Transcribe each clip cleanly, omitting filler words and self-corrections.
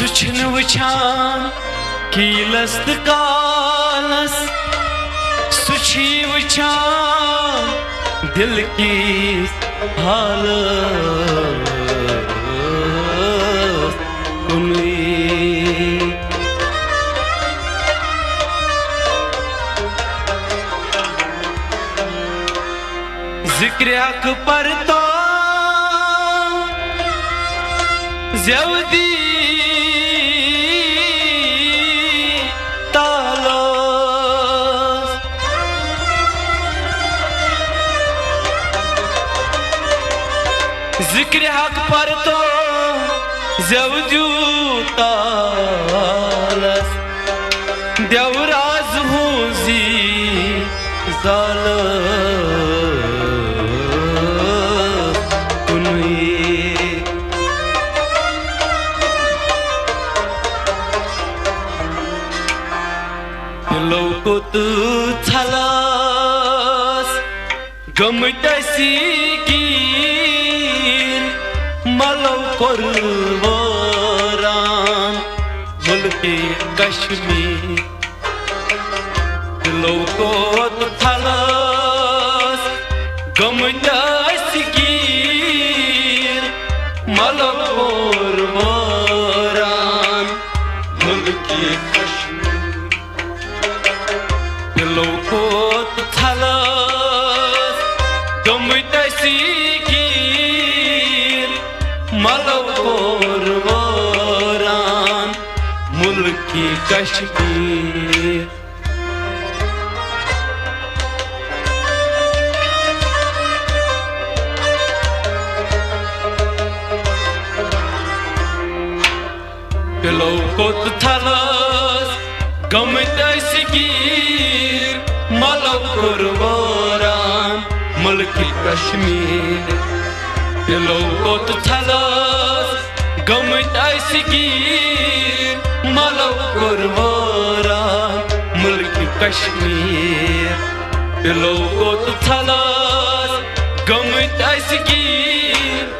सुछन वुछान कीलस त कालस सुछी वुछान दिल की हालत कुनी जिक्र हक पर तो ज़्यादी जिक्र हक पर तो ज़वजू तालस देवराज हूँ जी जाल कुनी लौकुत छलास गमटसी की मलो कुर्बान मुल्के कश्मीर लौकुत छलास गमटस की मलो कुर्बान मुल्के कश्मीर लौकुत छलास गमटसी कुर्बान मुल्की कश्मीर लौकुत छलास गमटस कीर मलो कुर्बान मुल्की कश्मीर लौकुत छलास गमटस कीर मलो कुर्बान मुल्की कश्मीर लौकुत छलास गमटस कीर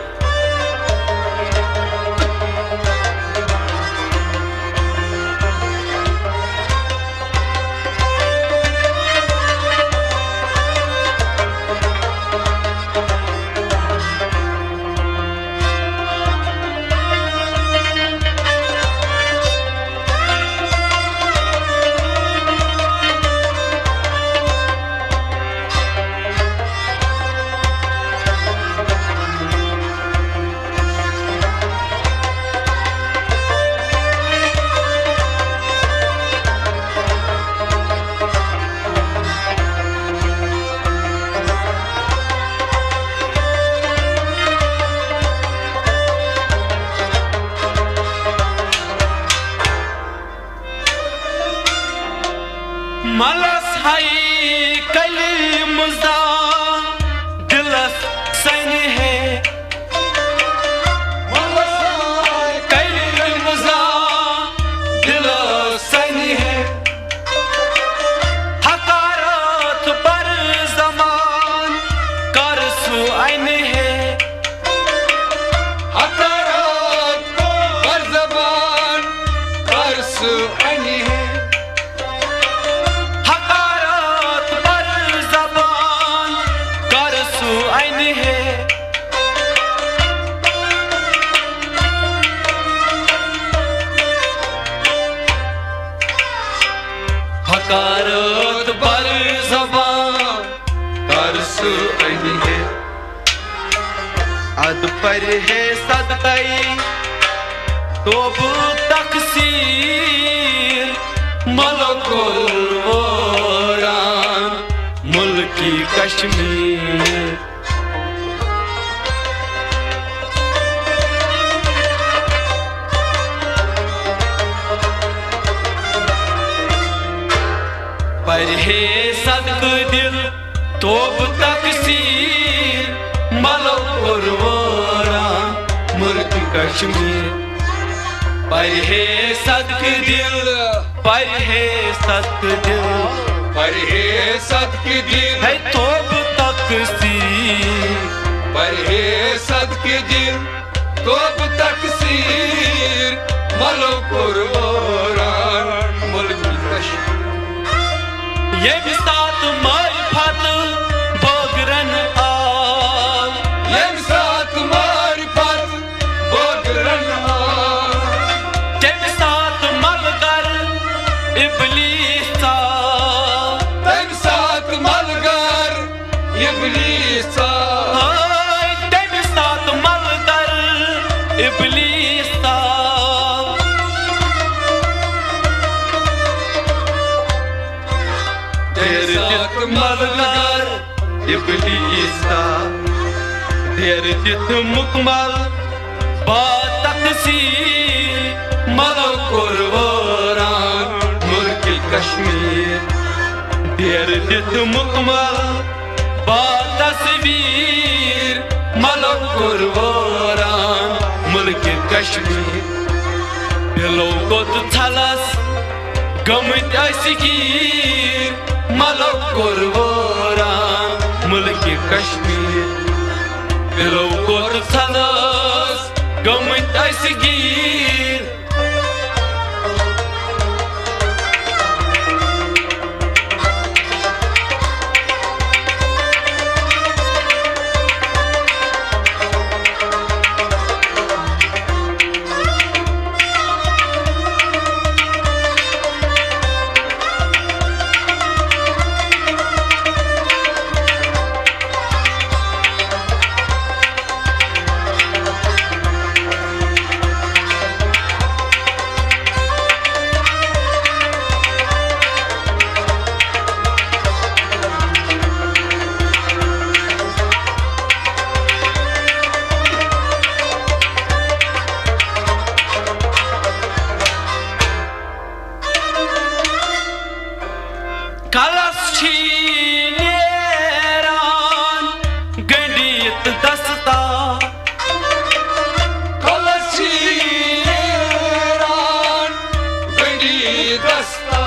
मलस हाई कली मुजा दिलस सन है मलस हाई कली मुजा दिलस सन है हकारत पर जमान कर सुअन है हकारत पर जमान कर सुअन है हकारत पर ज़बान तरस आई है अद पर है सदकई तो तकसीर मलकुल वरान मुल्की कश्मीर पर है सदक दिल तोब तकसीर मलो कुर्बान मुल्की कश्मीर पर है सदक दिल पर है सदक दिल पर है सदक दिल है तोब तकसीर पर है सदक दिल तोब तकसीर मलो कुर्बान मुल्क कश्मीर ये साथ मारिफत बोगरन आव ये साथ मारिफत बोगरन आव ये साथ मलगर इब्लीस सा ये साथ मलगर इब्लीस सा ये साथ मलगर इब्लीस सा मलगर इब्लीस सा ढेर जित मुकमल बातकसीर मलो कुर्बान मुल्क कश्मीर ढेर जित मुकमल बातस्वीर मलो कुर्बान मुल्क कश्मीर दिलों को तो थलस गमत असगीर मलो कुर्बान मुल्क कश्मीर दिलों को तो थलस गमत असगीर कलस नेरान गंडित दस्ता कलस नेरान गंडित दस्ता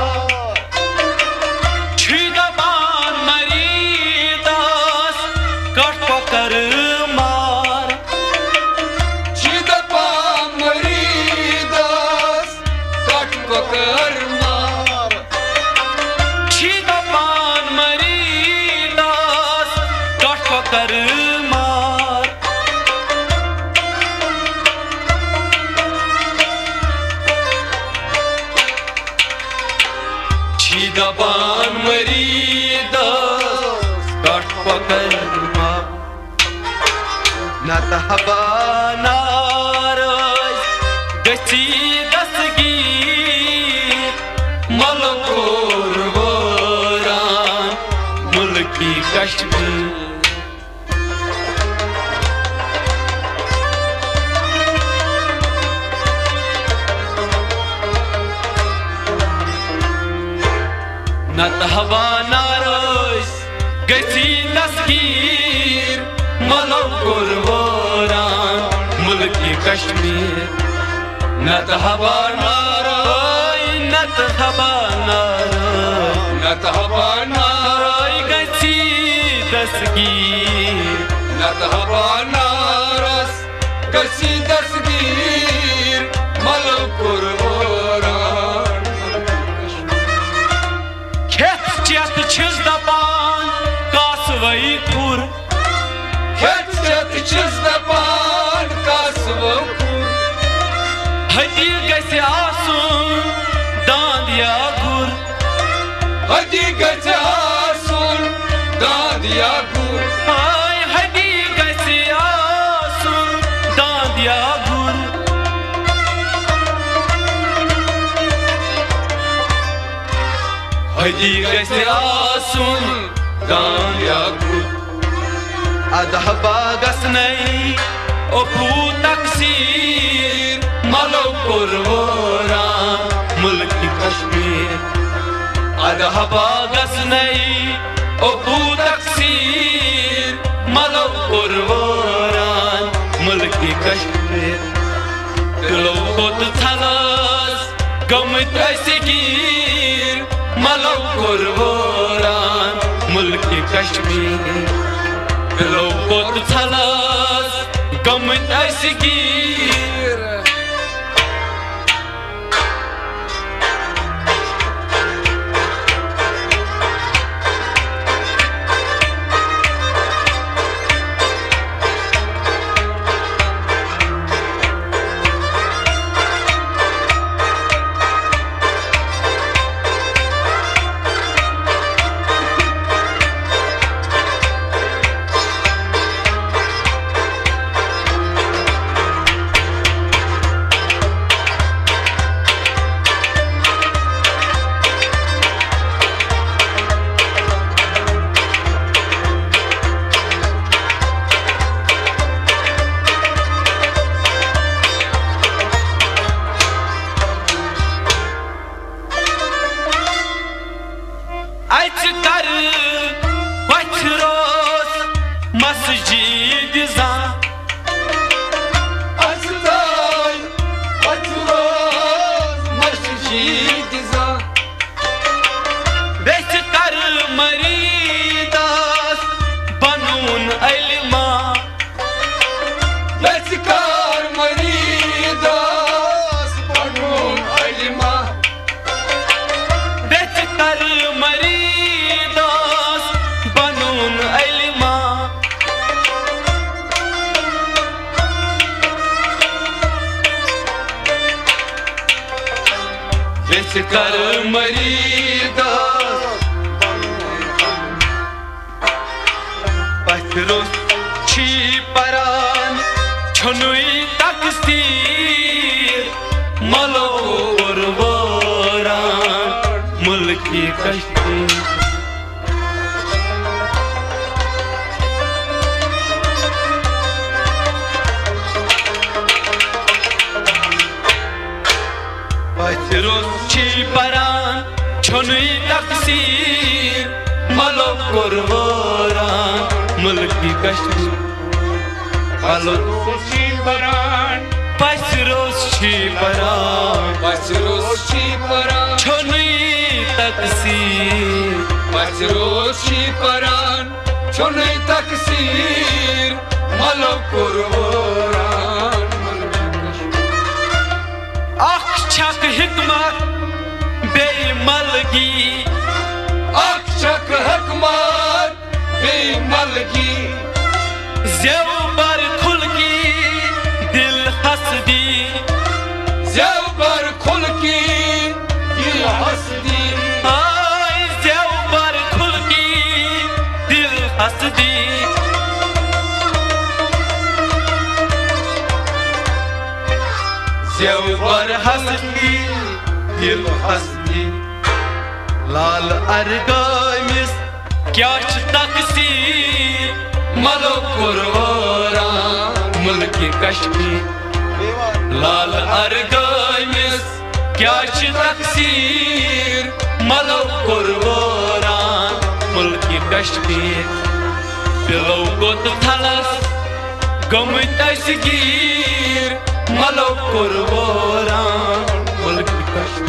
छिदबान मरीदास कट पकर मार छिदबान मरीदास कट पकर कर मार छिदबान मरीदास कट पकर मार नतहबानार गसी दसगीर मलो कुर्बान मुल्क कश्मीर नतहबानार गसी दसगीर मलो कुर्बान मुल्क कश्मीर नतहबानार गसी दसगीर नतहबानार गसी दसगीर मलो कुर्बान खेत चेत छिस दपान कासवई खुर खेत चेत छिस दपान कासवई खुर हदी गसे आसून दांदिया गुर हदी गसे आसून दांदिया गुर हदी गसे आसून दांदिया गुर हदी गसे आसून दांदिया गुर अदहबा गसनई ओपू तकसीर मलो कुर्बान मुल्क कश्मीर अदहबा गसनई ओपू तकसीर मलो कुर्बान मुल्क कश्मीर दिलों को तो थलस गमत असगीर मलो कुर्बान मुल्क कश्मीर दिलों को तो थलस गमत असगीर diza Açtay açıroz Maşşi diza Beş kar maridas banun ilma Besikar maridas Banun alima Beş kar maridas banun ilma Besikar maridas Patros chi paran chonui taksir malo urvaran mulki kashti Patros chi paran chonui taksir malo urvaran mulki kashti malo Baran Patros chi paran Başroşi paran chonui taksir Başroşi paran Çonay taksir Malo kurvaran Akçak hikmat bey malgi Akçak hikmat Bey malgi Zevbar khulgi dil hasdi Zevbar kulki Dil hasdi Ay zevbar khulgi dil hasdi Zevbar hasdi dil hasdi Lal argamis kya ch taksir Malo kurvaran mulki kashmir Lal argamis kya ch taksir malo kurvaran mulki kashmir Bilo got thalas gamtasgir malo kurvaran mulki kashmir